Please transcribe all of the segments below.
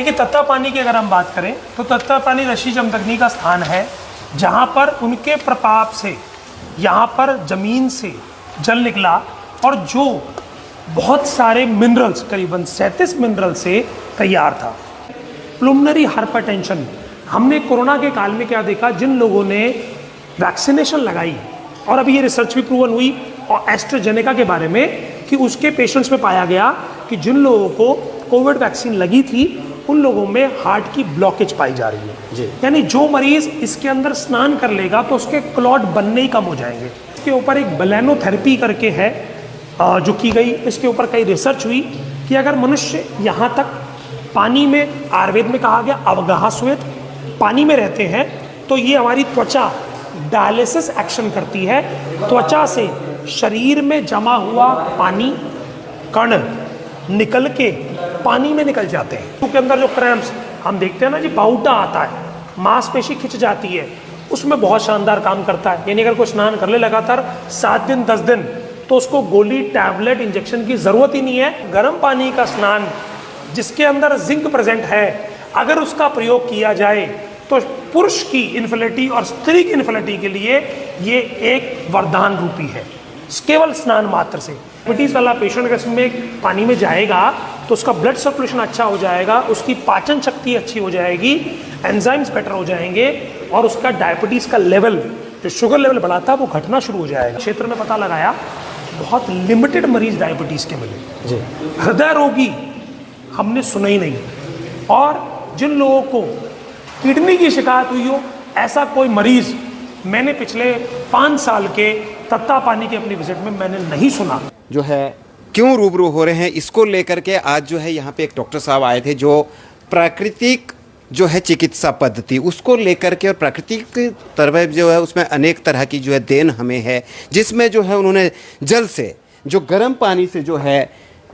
देखिए, तत्ता पानी की अगर हम बात करें तो तत्ता पानी ऋषि जमदग्नि का स्थान है, जहाँ पर उनके प्रताप से यहाँ पर जमीन से जल निकला और जो बहुत सारे मिनरल्स, करीबन 37 मिनरल से तैयार था। प्लुमनरी हाइपरटेंशन, हमने कोरोना के काल में क्या देखा, जिन लोगों ने वैक्सीनेशन लगाई और अभी ये रिसर्च भी प्रूवन हुई और एस्ट्राजेनेका के बारे में कि उसके पेशेंट्स में पाया गया कि जिन लोगों को कोविड वैक्सीन लगी थी उन लोगों में हार्ट की ब्लॉकेज पाई जा रही है जी। यानी जो मरीज इसके अंदर स्नान कर लेगा तो उसके क्लॉट बनने ही कम हो जाएंगे। इसके ऊपर एक बेलेनोथेरेपी करके है जो की गई, इसके ऊपर कई रिसर्च हुई कि अगर मनुष्य यहाँ तक पानी में, आयुर्वेद में कहा गया अवगाह श्वेत, पानी में रहते हैं तो ये हमारी त्वचा डायलिसिस एक्शन करती है। त्वचा से शरीर में जमा हुआ पानी कण निकल के पानी में निकल जाते हैं। क्योंकि अंदर जो क्रैम्प्स हम देखते हैं ना जी, बाउटा आता है, मांसपेशी खिंच जाती है, उसमें बहुत शानदार काम करता है। यानी अगर कोई स्नान कर ले लगातार 7 दिन 10 दिन तो उसको गोली, टैबलेट, इंजेक्शन की ज़रूरत ही नहीं है। गर्म पानी का स्नान जिसके अंदर जिंक प्रेजेंट है, अगर उसका प्रयोग किया जाए तो पुरुष की इन्फर्टिलिटी और स्त्री की इन्फर्टिलिटी के लिए ये एक वरदान रूपी है, केवल स्नान मात्र से। डायबिटीज़ वाला पेशेंट अगर इसमें पानी में जाएगा तो उसका ब्लड सर्कुलेशन अच्छा हो जाएगा, उसकी पाचन शक्ति अच्छी हो जाएगी, एंजाइम्स बेटर हो जाएंगे और उसका डायबिटीज़ का लेवल, जो शुगर लेवल बढ़ा था, वो घटना शुरू हो जाएगा। क्षेत्र में पता लगाया बहुत लिमिटेड मरीज डायबिटीज़ के मिले जी। हृदय रोगी हमने सुना ही नहीं, और जिन लोगों को किडनी की शिकायत हुई हो, ऐसा कोई मरीज मैंने पिछले 5 साल के तत्ता पानी की अपनी विजिट में मैंने नहीं सुना। जो है क्यों रूबरू हो रहे हैं, इसको लेकर के आज जो है यहाँ पे एक डॉक्टर साहब आए थे जो प्राकृतिक जो है चिकित्सा पद्धति उसको लेकर के, और प्राकृतिक तरह जो है उसमें अनेक तरह की जो है देन हमें है, जिसमें जो है उन्होंने जल से, जो गर्म पानी से जो है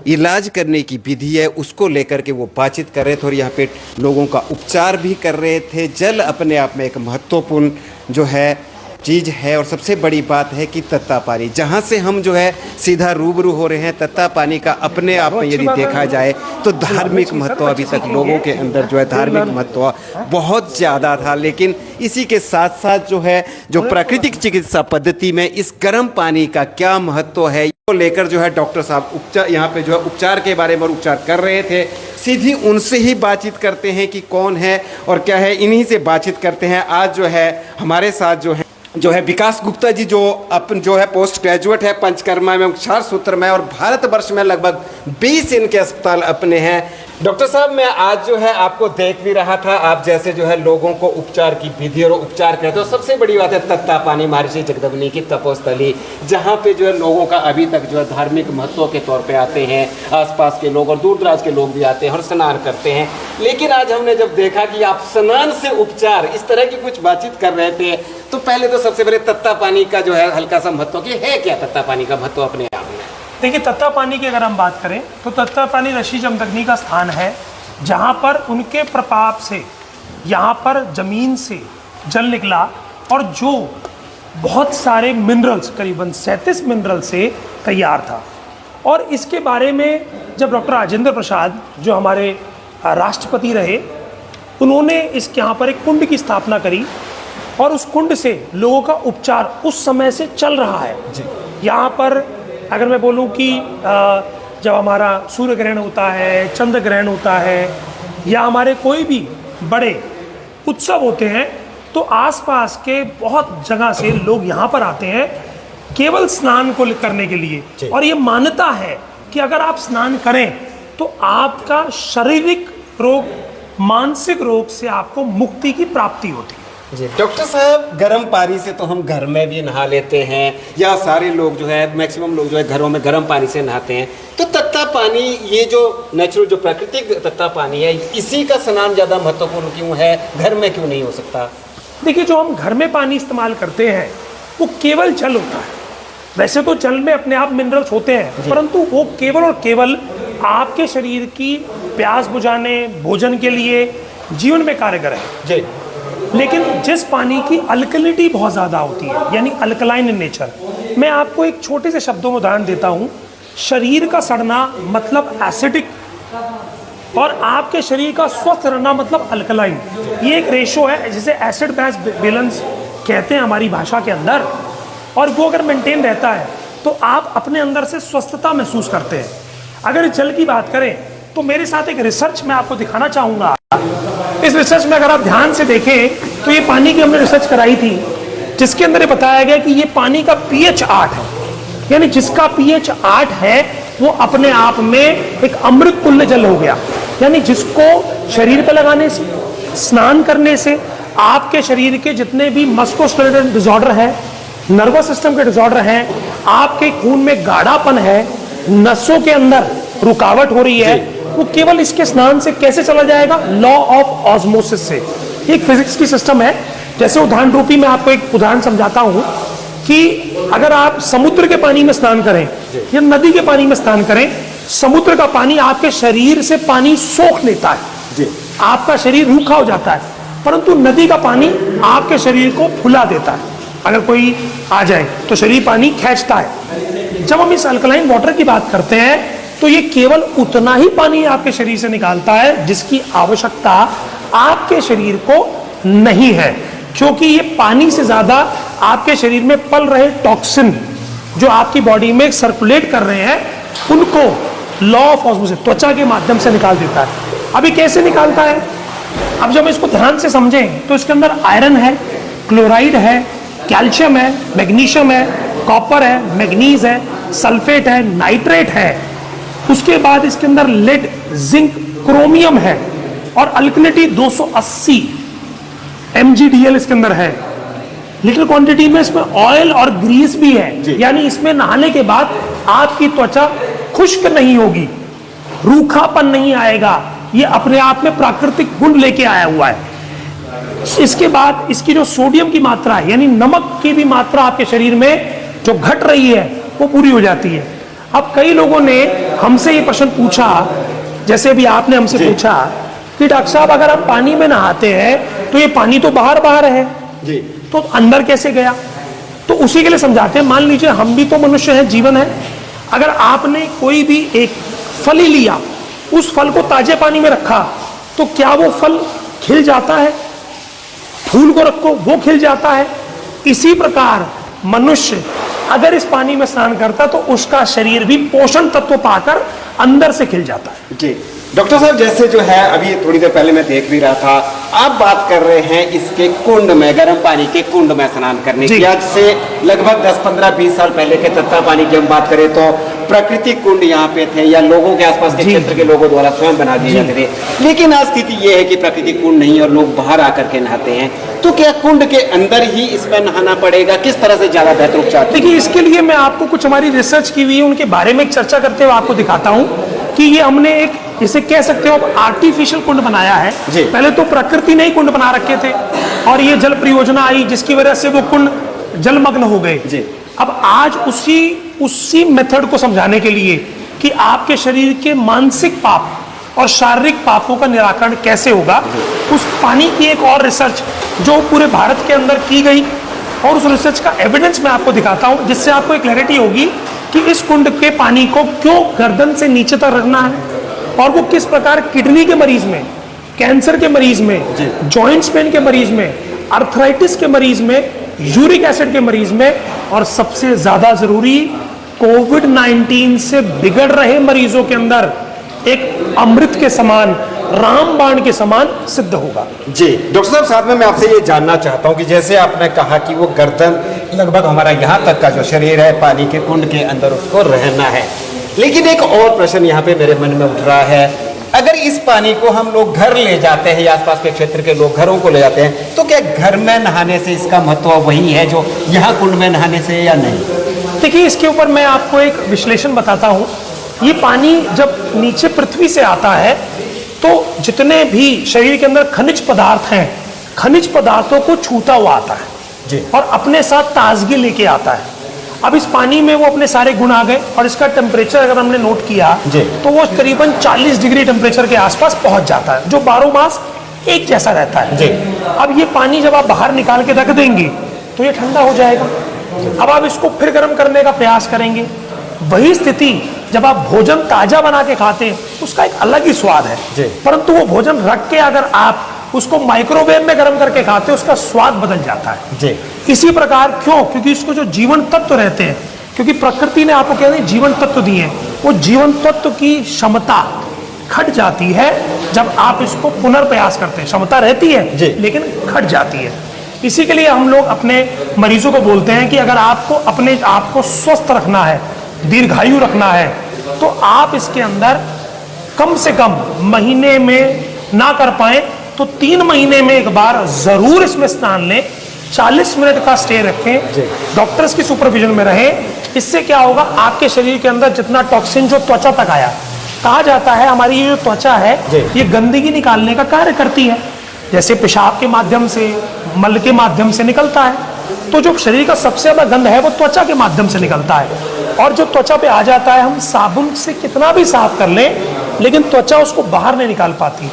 इलाज करने की विधि है उसको लेकर के वो बातचीत कर रहे थे और यहाँ पे लोगों का उपचार भी कर रहे थे। जल अपने आप में एक महत्वपूर्ण जो है चीज़ है और सबसे बड़ी बात है कि तत्ता पानी, जहाँ से हम जो है सीधा रूबरू हो रहे हैं, तत्ता पानी का अपने आप में यदि देखा जाए तो धार्मिक महत्व अभी तक लोगों के अंदर जो है धार्मिक महत्व बहुत ज़्यादा था, लेकिन इसी के साथ साथ जो है जो प्राकृतिक चिकित्सा पद्धति में इस गर्म पानी का क्या महत्व है को लेकर जो है डॉक्टर साहब उपचार यहाँ पे जो है उपचार के बारे में उपचार कर रहे थे। सीधी उनसे ही बातचीत करते हैं कि कौन है और क्या है, इन्हीं से बातचीत करते हैं। आज जो है हमारे साथ जो है विकास गुप्ता जी, जो है पोस्ट ग्रेजुएट है पंचकर्मा में, उपचार सूत्र में, और भारतवर्ष में लगभग 20 इनके अस्पताल अपने हैं। डॉक्टर साहब, मैं आज जो है आपको देख भी रहा था, आप जैसे जो है लोगों को उपचार की विधि और उपचार करते हो। सबसे बड़ी बात है तत्ता पानी महर्षि जगदम्बिनी की तपोस्थली, जहाँ पे जो है लोगों का अभी तक जो है धार्मिक महत्व के तौर पे आते हैं, आसपास के लोग और दूर दराज के लोग भी आते हैं और स्नान करते हैं। लेकिन आज हमने जब देखा कि आप स्नान से उपचार इस तरह की कुछ बातचीत कर रहे थे, तो पहले तो सबसे पहले तत्ता पानी का जो है हल्का सा महत्व कि है क्या तत्ता पानी का महत्व अपने आप में। देखिए, तत्ता पानी की अगर हम बात करें तो तत्ता पानी ऋषि जमदग्नि का स्थान है, जहाँ पर उनके प्रताप से यहाँ पर जमीन से जल निकला और जो बहुत सारे मिनरल्स, करीबन 37 मिनरल से तैयार था। और इसके बारे में जब डॉक्टर राजेंद्र प्रसाद जो हमारे राष्ट्रपति रहे, उन्होंने इसके यहाँ पर एक कुंड की स्थापना करी और उस कुंड से लोगों का उपचार उस समय से चल रहा है। यहाँ पर अगर मैं बोलूँ कि जब हमारा सूर्य ग्रहण होता है, चंद्र ग्रहण होता है, या हमारे कोई भी बड़े उत्सव होते हैं, तो आसपास के बहुत जगह से लोग यहाँ पर आते हैं केवल स्नान को करने के लिए। और ये मान्यता है कि अगर आप स्नान करें तो आपका शारीरिक रोग, मानसिक रोग से आपको मुक्ति की प्राप्ति होती है जी। डॉक्टर साहब, गर्म पानी से तो हम घर में भी नहा लेते हैं, या सारे लोग जो है मैक्सिमम लोग जो है घरों में गर्म पानी से नहाते हैं, तो तत्ता पानी, ये जो नेचुरल जो प्राकृतिक तत्ता पानी है, इसी का स्नान ज़्यादा महत्वपूर्ण क्यों है, घर में क्यों नहीं हो सकता? देखिए, जो हम घर में पानी इस्तेमाल करते हैं वो केवल जल होता है। वैसे तो जल में अपने आप मिनरल्स होते हैं, परंतु वो केवल और केवल आपके शरीर की प्यास बुझाने, भोजन के लिए, जीवन में कार्यगर है जी। लेकिन जिस पानी की अल्कलिटी बहुत ज़्यादा होती है, यानी अल्कलाइन इन नेचर, मैं आपको एक छोटे से शब्दों में उदाहरण देता हूँ। शरीर का सड़ना मतलब एसिडिक और आपके शरीर का स्वस्थ रहना मतलब अल्कलाइन, ये एक रेशो है जिसे एसिड बेस बैलेंस कहते हैं हमारी भाषा के अंदर, और वो अगर मेंटेन रहता है तो आप अपने अंदर से स्वस्थता महसूस करते हैं। अगर इस जल की बात करें तो मेरे साथ एक रिसर्च मैं आपको दिखाना चाहूँगा। इस रिसर्च में अगर आप ध्यान से देखें तो ये पानी की हमने रिसर्च कराई थी, जिसके अंदर ये बताया गया कि ये पानी का pH 8 है, यानी जिसका pH 8 है वो अपने आप में एक अमृत तुल्य जल हो गया। यानी जिसको शरीर पर लगाने से, स्नान करने से आपके शरीर के जितने भी मस्कुलोस्केलेटल डिसऑर्डर है, नर्वस सिस्टम के डिसऑर्डर हैं, आपके खून में गाढ़ापन है, नसों के अंदर रुकावट हो रही है, वो केवल इसके स्नान से कैसे चला जाएगा? लॉ ऑफ ऑस्मोसिस से। एक फिजिक्स की सिस्टम है। जैसे उदाहरण रूपी मैं आपको एक उदाहरण समझाता हूं कि अगर आप समुद्र के पानी में स्नान करें या नदी के पानी में स्नान करें, समुद्र का पानी आपके शरीर से पानी सोख लेता है, आपका शरीर रूखा हो जाता है, परंतु नदी का पानी आपके शरीर को फुला देता है। अगर कोई आ जाए तो शरीर पानी खींचता है। जब हम इस अल्कलाइन वाटर की बात करते हैं तो ये केवल उतना ही पानी आपके शरीर से निकालता है जिसकी आवश्यकता आपके शरीर को नहीं है, क्योंकि ये पानी से ज्यादा आपके शरीर में पल रहे टॉक्सिन जो आपकी बॉडी में सर्कुलेट कर रहे हैं उनको लॉ ऑफ ऑस्मोसिस त्वचा के माध्यम से निकाल देता है। अभी कैसे निकालता है? अब जब इसको ध्यान से समझें तो इसके अंदर आयरन है, क्लोराइड है, कैल्शियम है, मैग्नीशियम है, कॉपर है, मैग्नीज है, सल्फेट है, नाइट्रेट है, उसके बाद इसके अंदर लेड, जिंक, क्रोमियम है, और अल्कलिनिटी 280 mgdl इसके अंदर है। लिटिल क्वांटिटी में इसमें ऑयल और ग्रीस भी है, यानी इसमें नहाने के बाद आपकी त्वचा खुश्क नहीं होगी, रूखापन नहीं आएगा, ये अपने आप में प्राकृतिक गुण लेके आया हुआ है। इसके बाद इसकी जो सोडियम की मात्रा है, यानी नमक की भी मात्रा आपके शरीर में जो घट रही है वो पूरी हो जाती है। अब कई लोगों ने हमसे ये प्रश्न पूछा, जैसे भी आपने हमसे पूछा कि डॉक्टर साहब अगर आप पानी में नहाते हैं तो ये पानी तो बाहर बाहर है जी, तो अंदर कैसे गया? तो उसी के लिए समझाते हैं। मान लीजिए हम भी तो मनुष्य हैं, जीवन है। अगर आपने कोई भी एक फल ही लिया, उस फल को ताजे पानी में रखा तो क्या वो फल खिल जाता है? फूल को रखो वो खिल जाता है। इसी प्रकार मनुष्य अगर इस पानी में स्नान करता तो उसका शरीर भी पोषण तत्व पाकर अंदर से खिल जाता है। जी डॉक्टर साहब, जैसे जो है अभी थोड़ी देर पहले मैं देख भी रहा था, आप बात कर रहे हैं इसके कुंड में, गर्म पानी के कुंड में स्नान करने की। आज से लगभग 10, 15, 20 साल पहले के तत्ता पानी की हम बात करें तो प्राकृतिक कुंड यहाँ पे थे या लोगों के आसपास के क्षेत्र के लोगों द्वारा स्वयं बना दिए जाते थे। लेकिन आज स्थिति ये है कि प्राकृतिक कुंड नहीं और लोग बाहर आकर के नहाते हैं। तो क्या कुंड के अंदर ही इसमें नहाना पड़ेगा? किस तरह से ज्यादा बेहतर उपचार? देखिए, इसके लिए मैं आपको कुछ हमारी रिसर्च की हुई है उनके बारे में चर्चा करते हुए आपको दिखाता हूँ कि ये हमने एक, इसे कह सकते हो आर्टिफिशियल कुंड बनाया है। पहले तो प्रकृति ने ही कुंड बना रखे थे और ये जल परियोजना आई जिसकी वजह से वो कुंड जलमग्न हो गए। अब आज उसी मेथड को समझाने के लिए कि आपके शरीर के मानसिक पाप और शारीरिक पापों का निराकरण कैसे होगा, उस पानी की एक और रिसर्च जो पूरे भारत के अंदर की गई, और उस रिसर्च का एविडेंस मैं आपको दिखाता हूं जिससे आपको एक क्लैरिटी होगी कि इस कुंड के पानी को क्यों गर्दन से नीचे तक रखना है और वो किस प्रकार किडनी के मरीज में, कैंसर के मरीज में, जॉइंट्स पेन के मरीज में, अर्थराइटिस के मरीज में, यूरिक एसिड के मरीज में, और सबसे ज्यादा जरूरी कोविड-19 से बिगड़ रहे मरीजों के अंदर एक अमृत के समान, रामबाण के समान सिद्ध होगा। जी डॉक्टर साहब, साथ में मैं आपसे ये जानना चाहता हूँ कि जैसे आपने कहा कि वो गर्दन लगभग हमारा यहाँ तक का जो शरीर है पानी के कुंड के अंदर उसको रहना है, लेकिन एक और प्रश्न यहाँ पे मेरे मन में उठ रहा है, अगर इस पानी को हम लोग घर ले जाते हैं या आसपास के क्षेत्र के लोग घरों को ले जाते हैं, तो क्या घर में नहाने से इसका महत्व वही है जो यहाँ कुंड में नहाने से या नहीं? देखिए, इसके ऊपर मैं आपको एक विश्लेषण बताता हूँ। ये पानी जब नीचे पृथ्वी से आता है तो जितने भी शरीर के अंदर खनिज पदार्थ हैं, खनिज पदार्थों को छूता हुआ आता है जी, और अपने साथ ताजगी लेके आता है। अब इस पानी में वो अपने सारे गुण आ गए और इसका टेम्परेचर अगर हमने नोट किया तो वो करीबन 40 डिग्री टेम्परेचर के आसपास पहुंच जाता है, जो 12 मास एक जैसा रहता है जी। अब ये पानी जब आप बाहर निकाल के रख देंगे तो ये ठंडा हो जाएगा। अब आप इसको फिर गर्म करने का प्रयास करेंगे, वही स्थिति जब आप भोजन ताजा बना के खाते हैं उसका एक अलग ही स्वाद है, परंतु वो भोजन रख के अगर आप उसको माइक्रोवेव में गर्म करके खाते हैं उसका स्वाद बदल जाता है। इसी प्रकार क्यों? क्योंकि इसको जो जीवन तत्व रहते हैं, क्योंकि प्रकृति ने आपको कहते हैं जीवन तत्व दिए हैं, वो जीवन तत्व की क्षमता घट जाती है जब आप इसको पुनर्प्रयास करते हैं। क्षमता रहती है लेकिन घट जाती है। इसी के लिए हम लोग अपने मरीजों को बोलते हैं कि अगर आपको अपने आप को स्वस्थ रखना है, दीर्घायु रखना है, तो आप इसके अंदर कम से कम महीने में ना कर पाए तो 3 महीने में एक बार जरूर इसमें स्नान लें, 40 मिनट का स्टे रखें, डॉक्टर्स की सुपरविजन में रहें। इससे क्या होगा, आपके शरीर के अंदर जितना टॉक्सिन जो त्वचा तक आया, कहा जाता है हमारी ये जो त्वचा है ये गंदगी निकालने का कार्य करती है, जैसे पेशाब के माध्यम से, मल के माध्यम से निकलता है, तो जो शरीर का सबसे ज्यादा गंद है वो त्वचा के माध्यम से निकलता है। और जो त्वचा पे आ जाता है, हम साबुन से कितना भी साफ कर लें लेकिन त्वचा उसको बाहर नहीं निकाल पाती,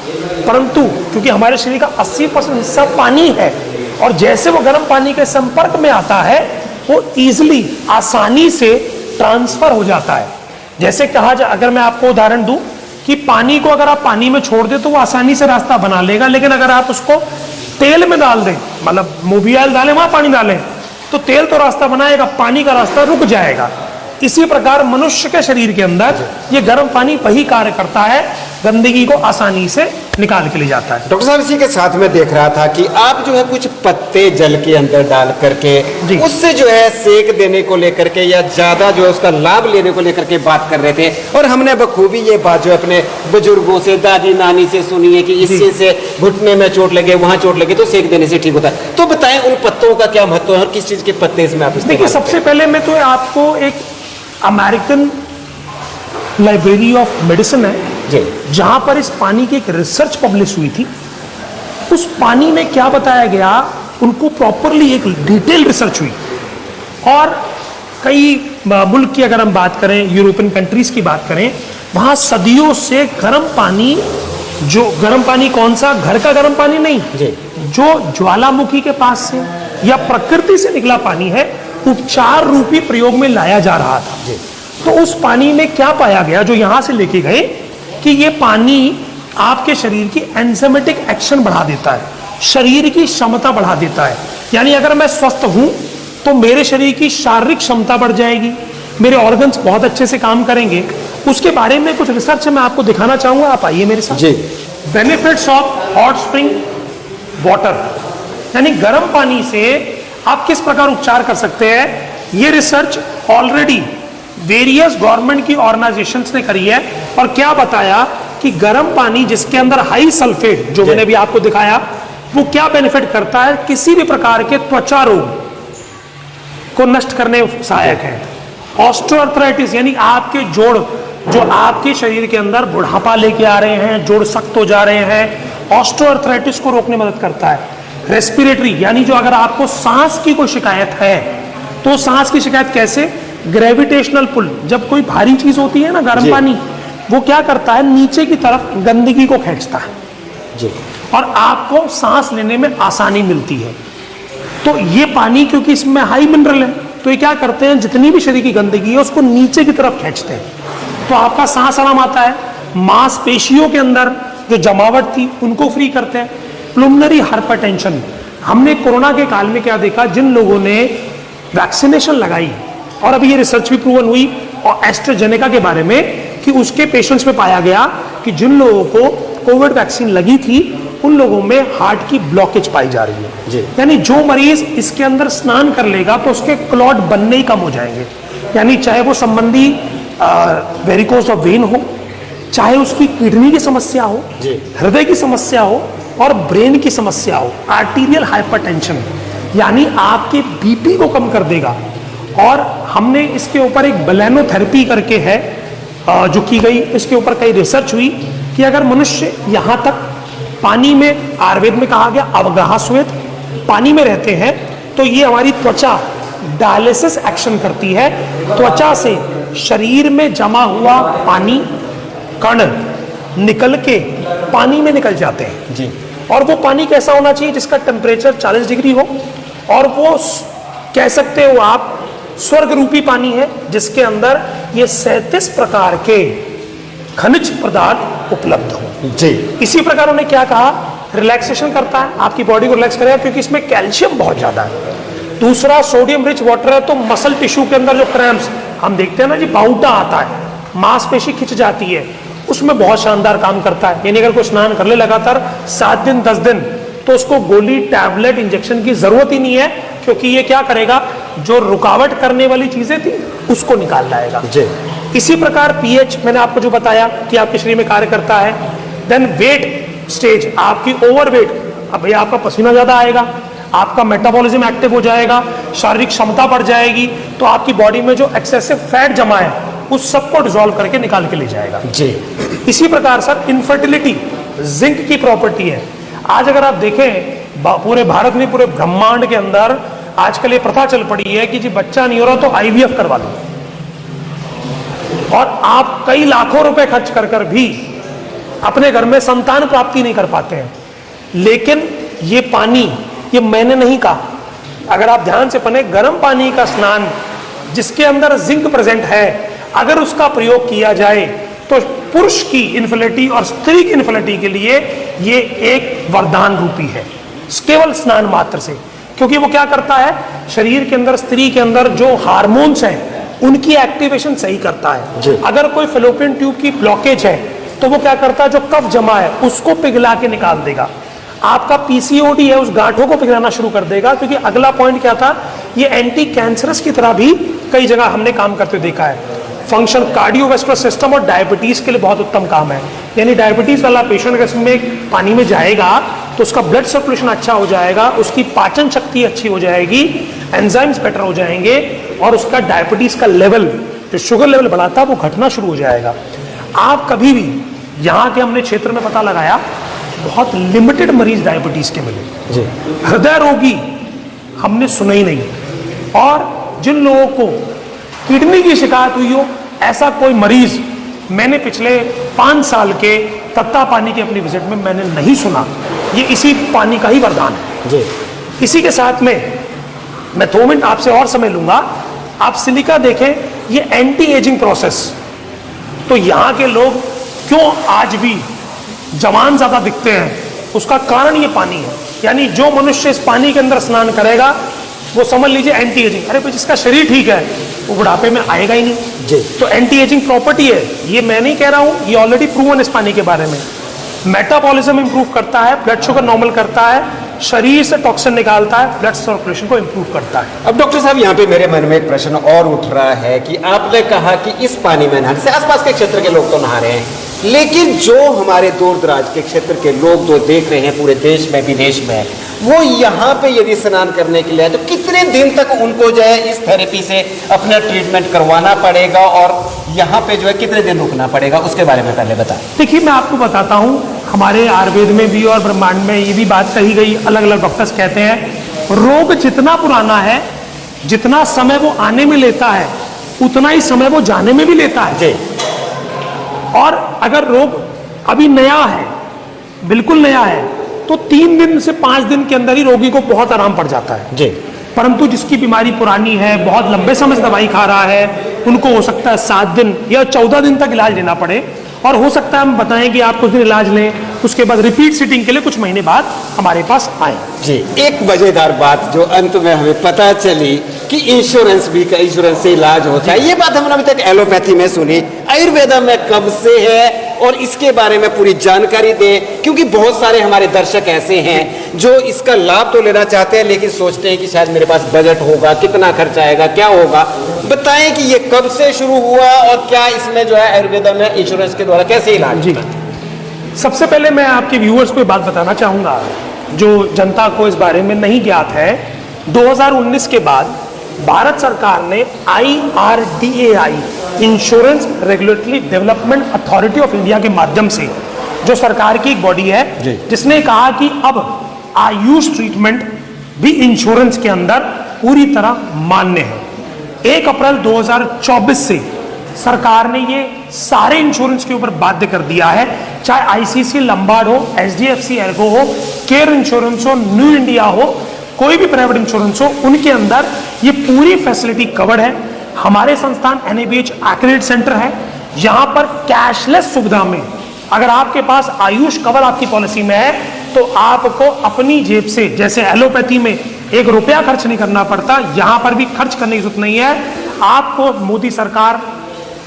परंतु क्योंकि हमारे शरीर का 80% हिस्सा पानी है और जैसे वो गर्म पानी के संपर्क में आता है वो इजिली आसानी से ट्रांसफर हो जाता है। जैसे कहा जाए, अगर मैं आपको उदाहरण दूं कि पानी को अगर आप पानी में छोड़ दें तो वो आसानी से रास्ता बना लेगा, लेकिन अगर आप उसको तेल में डाल दें, मतलब मूवी ऑयल डालें वहां पानी डालें, तो तेल तो रास्ता बनाएगा, पानी का रास्ता रुक जाएगा। इसी प्रकार मनुष्य के शरीर के अंदर ये गर्म पानी वही कार्य करता है, गंदगी को आसानी से निकाल के ले जाता है। डॉक्टर साहब, इसी के साथ में देख रहा था कि आप जो है कुछ पत्ते जल के अंदर डाल करके उससे जो है सेक देने को लेकर के या ज्यादा जो है उसका लाभ लेने को लेकर के बात कर रहे थे, और हमने बखूबी ये बात जो अपने बुजुर्गों से, दादी नानी से सुनी है कि इससे से घुटने में चोट लगे, वहां चोट लगे तो सेक देने से ठीक होता है। तो बताएं उन पत्तों का क्या महत्व है और किस चीज के पत्ते इसमें आप देखिए, सबसे पहले मैं तो आपको एक अमेरिकन लाइब्रेरी ऑफ मेडिसिन है जहां पर इस पानी की एक रिसर्च पब्लिश हुई थी। उस पानी में क्या बताया गया, उनको प्रॉपरली एक डिटेल रिसर्च हुई और कई मुल्क की अगर हम बात करें, यूरोपियन कंट्रीज की बात करें, वहां सदियों से गर्म पानी, जो गर्म पानी कौन सा, घर का गर्म पानी नहीं, जो ज्वालामुखी के पास से या प्रकृति से निकला पानी है, उपचार रूपी प्रयोग में लाया जा रहा था। तो उस पानी में क्या पाया गया, जो यहां से लेके गए, कि ये पानी आपके शरीर की एंजाइमेटिक एक्शन बढ़ा देता है, शरीर की क्षमता बढ़ा देता है। यानी अगर मैं स्वस्थ हूं तो मेरे शरीर की शारीरिक क्षमता बढ़ जाएगी, मेरे ऑर्गन्स बहुत अच्छे से काम करेंगे। उसके बारे में कुछ रिसर्च मैं आपको दिखाना चाहूंगा, आप आइए मेरे साथ। Benefits of hot spring water, यानी गर्म पानी से आप किस प्रकार उपचार कर सकते हैं। ये रिसर्च ऑलरेडी वेरियस गवर्नमेंट की ऑर्गेनाइजेशंस ने करी है और क्या बताया कि गर्म पानी जिसके अंदर हाई सल्फेट, जो मैंने भी आपको दिखाया, वो क्या बेनिफिट करता है, किसी भी प्रकार के त्वचा रोग को नष्ट करने में सहायक है। ऑस्टियोआर्थराइटिस, यानी आपके जोड़, जो आपके शरीर के अंदर बुढ़ापा लेके आ रहे हैं, जोड़ सख्त हो जा रहे हैं, ऑस्टियोआर्थराइटिस को रोकने में मदद करता है। रेस्पिरेटरी, यानी जो अगर आपको सांस की कोई शिकायत है, तो सांस की शिकायत कैसे, ग्रेविटेशनल पुल, जब कोई भारी चीज होती है ना, गर्म पानी, वो क्या करता है, नीचे की तरफ गंदगी को खींचता है और आपको सांस लेने में आसानी मिलती है। तो ये पानी, क्योंकि इसमें हाई मिनरल है, तो ये क्या करते हैं, जितनी भी शरीर की गंदगी है उसको नीचे की तरफ खींचते हैं, तो आपका सांस आराम आता है। मांसपेशियों के अंदर जो जमावट थी उनको फ्री करते हैं। प्लुमनरी हाइपरटेंशन, हमने कोरोना के काल में क्या देखा, जिन लोगों ने वैक्सीनेशन लगाई, और अभी ये रिसर्च भी प्रूवन हुई और एस्ट्राजेनेका के बारे में, कि उसके पेशेंट्स में पाया गया कि जिन लोगों को कोविड वैक्सीन लगी थी उन लोगों में हार्ट की ब्लॉकेज पाई जा रही है। यानी जो मरीज इसके अंदर स्नान कर लेगा तो उसके क्लॉट बनने ही कम हो जाएंगे, यानी चाहे वो संबंधी वेरिकोज ऑफ वेन हो, चाहे उसकी किडनी की समस्या हो, हृदय की समस्या हो और ब्रेन की समस्या हो। आर्टीरियल हाइपरटेंशन यानी आपके बीपी को कम कर देगा। और हमने इसके ऊपर एक बेलेनोथेरेपी करके है जो की गई, इसके ऊपर कई रिसर्च हुई कि अगर मनुष्य यहाँ तक पानी में, आयुर्वेद में कहा गया अवगाह श्वेत, पानी में रहते हैं, तो ये हमारी त्वचा डायलिसिस एक्शन करती है, त्वचा से शरीर में जमा हुआ पानी कण निकल के पानी में निकल जाते हैं और वो पानी कैसा होना चाहिए, जिसका टेम्परेचर 40 डिग्री हो, और वो कह सकते हो आप स्वर्ग रूपी पानी है जिसके अंदर ये 37 प्रकार के खनिज पदार्थ उपलब्ध हो। जी। इसी प्रकार उन्होंने क्या कहा, रिलैक्सेशन करता है, आपकी बॉडी को रिलैक्स करेगा क्योंकि इसमें कैल्शियम बहुत ज्यादा है। दूसरा, सोडियम रिच वाटर है तो मसल टिश्यू के अंदर जो क्रैम्प्स हम देखते हैं ना जी, बाउटा आता है, मांसपेशी खिंच जाती है, उसमें बहुत शानदार काम करता है। यानी अगर कोई स्नान कर ले लगातार 7 दिन 10 दिन तो उसको गोली, टैबलेट, इंजेक्शन की जरूरत ही नहीं है, क्योंकि ये क्या करेगा, जो रुकावट करने वाली चीजें थी उसको निकाल लाएगा। जी। इसी प्रकार पीएच मैंने आपको जो बताया कि आपके शरीर में कार्य करता है। देन वेट स्टेज, आपकी ओवरवेट, अब भैया आपका पसीना ज्यादा आएगा, आपका मेटाबॉलिज्म एक्टिव हो जाएगा, शारीरिक क्षमता बढ़ जाएगी, तो आपकी बॉडी में जो एक्सेसिव फैट जमा है उस सबको डिसॉल्व करके निकाल के ले जाएगा। जी। इसी प्रकार सर इनफर्टिलिटी जिंक की प्रॉपर्टी है। आज अगर आप देखें पूरे भारत में, पूरे ब्रह्मांड के अंदर आजकल ये प्रथा चल पड़ी है कि जी बच्चा नहीं हो रहा तो आईवीएफ करवा लो, और आप कई लाखों रुपए खर्च कर कर भी अपने घर में संतान प्राप्ति नहीं कर पाते हैं। लेकिन ये पानी, ये मैंने नहीं कहा, अगर आप ध्यान से पढ़ें, गर्म पानी का स्नान जिसके अंदर जिंक प्रेजेंट है, अगर उसका प्रयोग किया जाए तो पुरुष की इन्फर्टिलिटी और स्त्री की इन्फर्टिलिटी के लिए ये एक वरदान रूपी है, केवल स्नान मात्र से। क्योंकि वो क्या करता है, शरीर के अंदर, स्त्री के अंदर जो हार्मोन्स हैं उनकी एक्टिवेशन सही करता है। अगर कोई फेलोपियन ट्यूब की ब्लॉकेज है तो वो क्या करता है, जो कफ जमा है उसको पिघला के निकाल देगा। आपका पीसीओडी है, उस गांठों को पिघलाना शुरू कर देगा। क्योंकि अगला पॉइंट क्या था, ये एंटी कैंसरस की तरह भी कई जगह हमने काम करते देखा है। फंक्शन कार्डियोवैस्कुलर सिस्टम और डायबिटीज के लिए बहुत उत्तम काम है। यानी डायबिटीज वाला पेशेंट अगर इसमें पानी में जाएगा तो उसका ब्लड सर्कुलेशन अच्छा हो जाएगा, उसकी पाचन शक्ति अच्छी हो जाएगी, एंजाइम्स बेटर हो जाएंगे, और उसका डायबिटीज का लेवल, जो शुगर लेवल बढ़ाता है, वो घटना शुरू हो जाएगा। आप कभी भी, यहाँ के हमने क्षेत्र में पता लगाया, बहुत लिमिटेड मरीज डायबिटीज के मिले जी। हृदय रोगी हमने सुना ही नहीं, और जिन लोगों को किडनी की शिकायत हुई हो, ऐसा कोई मरीज मैंने पिछले 5 साल के तत्ता पानी की अपनी विजिट में मैंने नहीं सुना। ये इसी पानी का ही वरदान है जी। इसी के साथ में मैं 2 मिनट आपसे और समय लूंगा। आप सिलिका देखें, ये एंटी एजिंग प्रोसेस, तो यहाँ के लोग क्यों आज भी जवान ज्यादा दिखते हैं, उसका कारण ये पानी है। यानी जो मनुष्य इस पानी के अंदर स्नान करेगा वो समझ लीजिए एंटी एजिंग, अरे भाई जिसका शरीर ठीक है वो बुढ़ापे में आएगा ही नहीं जी। तो एंटी एजिंग प्रॉपर्टी है, ये मैं नहीं कह रहा हूं, ये ऑलरेडी प्रूवन इस पानी के बारे में। मेटाबॉलिज्म इंप्रूव करता है, ब्लड शुगर नॉर्मल करता है, शरीर से टॉक्सिन निकालता है, ब्लड सर्कुलेशन को इंप्रूव करता है। अब डॉक्टर साहब, यहाँ पे मेरे मन में एक प्रश्न और उठ रहा है कि आपने कहा कि इस पानी में नहाने से आसपास के क्षेत्र के लोग तो नहा रहे हैं, लेकिन जो हमारे दूर दराज के क्षेत्र के लोग जो देख रहे हैं पूरे देश में विदेश में, वो यहाँ पे यदि स्नान करने के लिए तो कितने दिन तक उनको जो है इस थेरेपी से अपना ट्रीटमेंट करवाना पड़ेगा, और यहाँ पे जो है कितने दिन रुकना पड़ेगा, उसके बारे में पहले बताएं। देखिए, मैं आपको बताता हूँ, हमारे आयुर्वेद में भी और ब्रह्मांड में ये भी बात कही गई, अलग अलग डॉक्टर्स कहते हैं, रोग जितना पुराना है, जितना समय वो आने में लेता है, उतना ही समय वो जाने में भी लेता है जी। और अगर रोग अभी नया है, बिल्कुल नया है, तो 3 दिन से 5 दिन के अंदर ही रोगी को बहुत आराम पड़ जाता है जी। परंतु जिसकी बीमारी पुरानी है, बहुत लंबे समय से दवाई खा रहा है, उनको हो सकता है 7 दिन या 14 दिन तक इलाज लेना पड़े, और हो सकता है हम बताएं कि आप कुछ दिन इलाज लें, उसके बाद रिपीट सिटिंग के लिए कुछ महीने बाद हमारे पास आए जी। एक मजेदार बात जो अंत में हमें पता चली कि इंश्योरेंस से इलाज होता है, ये बात हमने अभी तक एलोपैथी में सुनी, आयुर्वेदा में कब से है, और इसके बारे में पूरी जानकारी दें, क्योंकि बहुत सारे हमारे दर्शक ऐसे हैं जो इसका लाभ तो लेना चाहते हैं लेकिन सोचते हैं कि शायद मेरे पास बजट होगा, कितना खर्च आएगा, क्या होगा। बताएं कि ये कब से शुरू हुआ और क्या इसमें जो है आयुर्वेदा में इंश्योरेंस के द्वारा कैसे इलाज जी। सबसे पहले मैं आपके व्यूअर्स को बात बताना चाहूंगा, जो जनता को इस बारे में नहीं ज्ञात है। 2019 के बाद भारत सरकार ने IRDAI, insurance regulatory development authority of India के माध्यम से, जो सरकार की एक बॉडी है, जिसने कहा कि अब आयुष ट्रीटमेंट भी इंश्योरेंस के अंदर पूरी तरह मान्य है। 1 अप्रैल 2024 से सरकार ने ये सारे इंश्योरेंस के ऊपर बाध्य कर दिया है, चाहे आईसीसी लंबार्ड हो, HDFC एर्गो हो, केयर इंश्योरेंस हो, न्यू इंडिया हो, कोई भी प्राइवेट इंश्योरेंस हो, उनके अंदर ये पूरी फैसिलिटी कवर्ड है। हमारे संस्थान NABH एक्रेडिट सेंटर है। यहाँ पर कैशलेस सुविधा में अगर आपके पास आयुष कवर आपकी पॉलिसी में है तो आपको अपनी जेब से, जैसे एलोपैथी में 1 रुपया खर्च नहीं करना पड़ता, यहाँ पर भी खर्च करने की जरूरत नहीं है। आपको मोदी सरकार,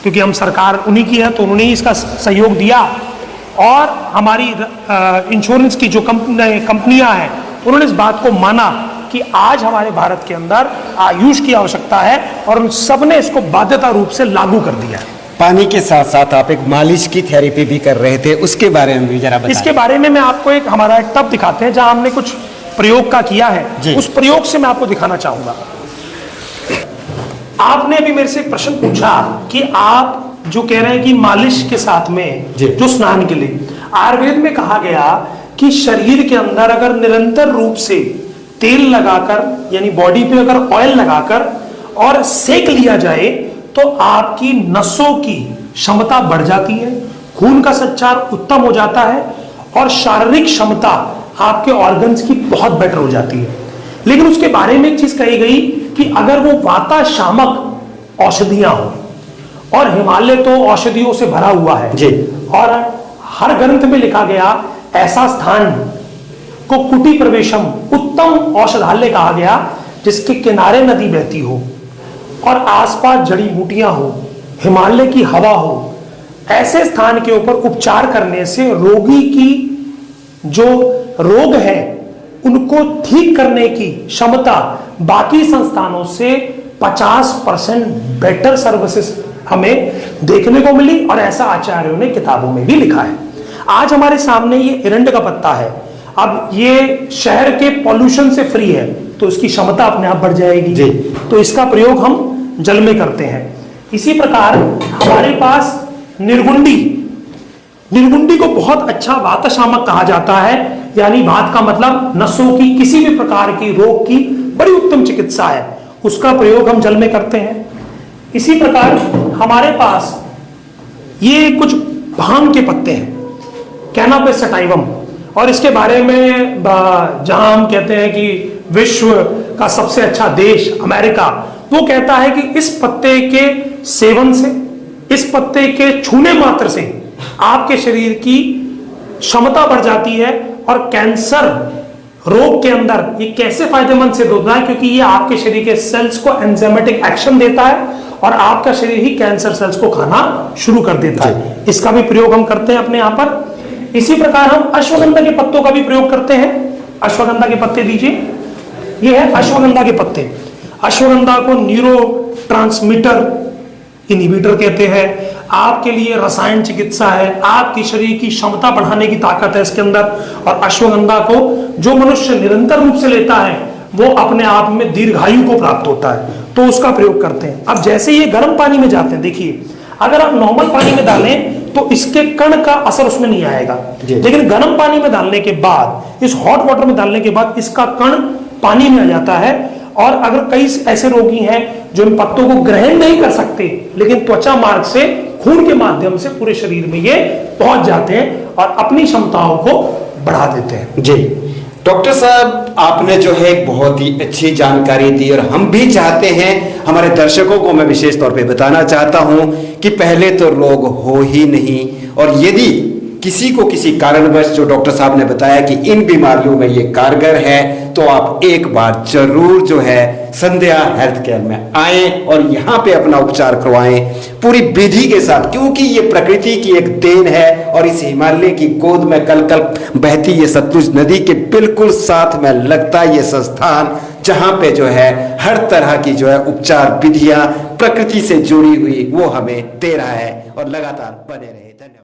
क्योंकि हम सरकार उन्हीं की है तो उन्होंने ही इसका सहयोग दिया, और हमारी इंश्योरेंस की जो कंपनियां हैं उन्होंने इस बात को माना कि आज हमारे भारत के अंदर आयुष की आवश्यकता है और उन सब ने इसको बाध्यता रूप से लागू कर दिया है। पानी के साथ साथ आप एक मालिश की थेरेपी भी कर रहे थे, उसके बारे में भी जरा बताएं। इसके बारे में मैं आपको हमारा एक टब दिखाते हैं जहां हमने कुछ प्रयोग का किया है। उस प्रयोग से मैं आपको दिखाना चाहूंगा। आपने अभी मेरे से एक प्रश्न पूछा कि आप जो कह रहे हैं कि मालिश के साथ में जो स्नान के लिए, आयुर्वेद में कहा गया कि शरीर के अंदर अगर निरंतर रूप से तेल लगाकर, यानी बॉडी पे अगर ऑयल लगाकर और सेक लिया जाए तो आपकी नसों की क्षमता बढ़ जाती है, खून का संचार उत्तम हो जाता है और शारीरिक क्षमता आपके ऑर्गन्स की बहुत बेटर हो जाती है। लेकिन उसके बारे में एक चीज कही गई कि अगर वो वाता शामक औषधियां हो, और हिमालय तो औषधियों से भरा हुआ है जी, और हर ग्रंथ में लिखा गया ऐसा स्थान को कुटी प्रवेशम उत्तम औषधालय कहा गया जिसके किनारे नदी बहती हो और आसपास जड़ी बूटियां हो, हिमालय की हवा हो। ऐसे स्थान के ऊपर उपचार करने से रोगी की जो रोग है उनको ठीक करने की क्षमता बाकी संस्थानों से 50% बेटर सर्विसेज हमें देखने को मिली, और ऐसा आचार्यों ने किताबों में भी लिखा है। आज हमारे सामने ये एरंड का पत्ता है। अब ये शहर के पॉल्यूशन से फ्री है तो इसकी क्षमता अपने आप बढ़ जाएगी जी। तो इसका प्रयोग हम जल में करते हैं। इसी प्रकार हमारे पास निर्गुंडी को बहुत अच्छा वातशामक कहा जाता है, यानी वात का मतलब नसों की किसी भी प्रकार की रोग की बड़ी उत्तम चिकित्सा है, उसका प्रयोग हम जल में करते हैं। इसी प्रकार हमारे पास ये कुछ भांग के पत्ते हैं, कैनाबिस सटाइवम, और इसके बारे में जहां हम कहते हैं कि विश्व का सबसे अच्छा देश अमेरिका, वो कहता है कि इस पत्ते के सेवन से, इस पत्ते के छूने मात्र से आपके शरीर की क्षमता बढ़ जाती है, और कैंसर रोग के अंदर ये कैसे फायदेमंद सिद्ध होता है, क्योंकि ये आपके शरीर के सेल्स को एंजाइमेटिक एक्शन देता है और आपका शरीर ही कैंसर सेल्स को खाना शुरू कर देता है। इसका भी प्रयोग हम करते हैं अपने यहाँ पर। इसी प्रकार हम अश्वगंधा के पत्तों का भी प्रयोग करते हैं। अश्वगंधा के पत्ते दीजिए, ये है अश्वगंधा के पत्ते। अश्वगंधा को न्यूरो ट्रांसमीटर इनहिबिटर कहते हैं। आपके लिए रसायन चिकित्सा है, आपकी शरीर की क्षमता बढ़ाने की ताकत है इसके अंदर। और अश्वगंधा को जो मनुष्य निरंतर रूप से लेता है वो अपने आप में दीर्घायु को प्राप्त होता है, तो उसका प्रयोग करते हैं। अब जैसे ये गर्म पानी में जाते हैं, देखिए अगर आप नॉर्मल पानी में डालें तो इसके कण का असर उसमें नहीं आएगा, लेकिन गर्म पानी में डालने के बाद, इस हॉट वाटर में डालने के बाद इसका कण पानी में आ जाता है। और अगर कई ऐसे रोगी हैं जो इन पत्तों को ग्रहण नहीं कर सकते, लेकिन त्वचा मार्ग से खून के माध्यम से पूरे शरीर में ये पहुंच जाते हैं और अपनी क्षमताओं को बढ़ा देते हैं। जी डॉक्टर साहब, आपने जो है एक बहुत ही अच्छी जानकारी दी, और हम भी चाहते हैं, हमारे दर्शकों को मैं विशेष तौर पे बताना चाहता हूं कि पहले तो रोग हो ही नहीं, और यदि किसी को किसी कारणवश, जो डॉक्टर साहब ने बताया कि इन बीमारियों में ये कारगर है, तो आप एक बार जरूर जो है संध्या हेल्थ केयर में आएं और यहाँ पे अपना उपचार करवाएं पूरी विधि के साथ, क्योंकि ये प्रकृति की एक देन है। और इस हिमालय की गोद में कल बहती ये सतलुज नदी के बिल्कुल साथ में लगता ये संस्थान, जहाँ पे जो है हर तरह की जो है उपचार विधियां प्रकृति से जुड़ी हुई वो हमें दे रहा है, और लगातार बने रहे।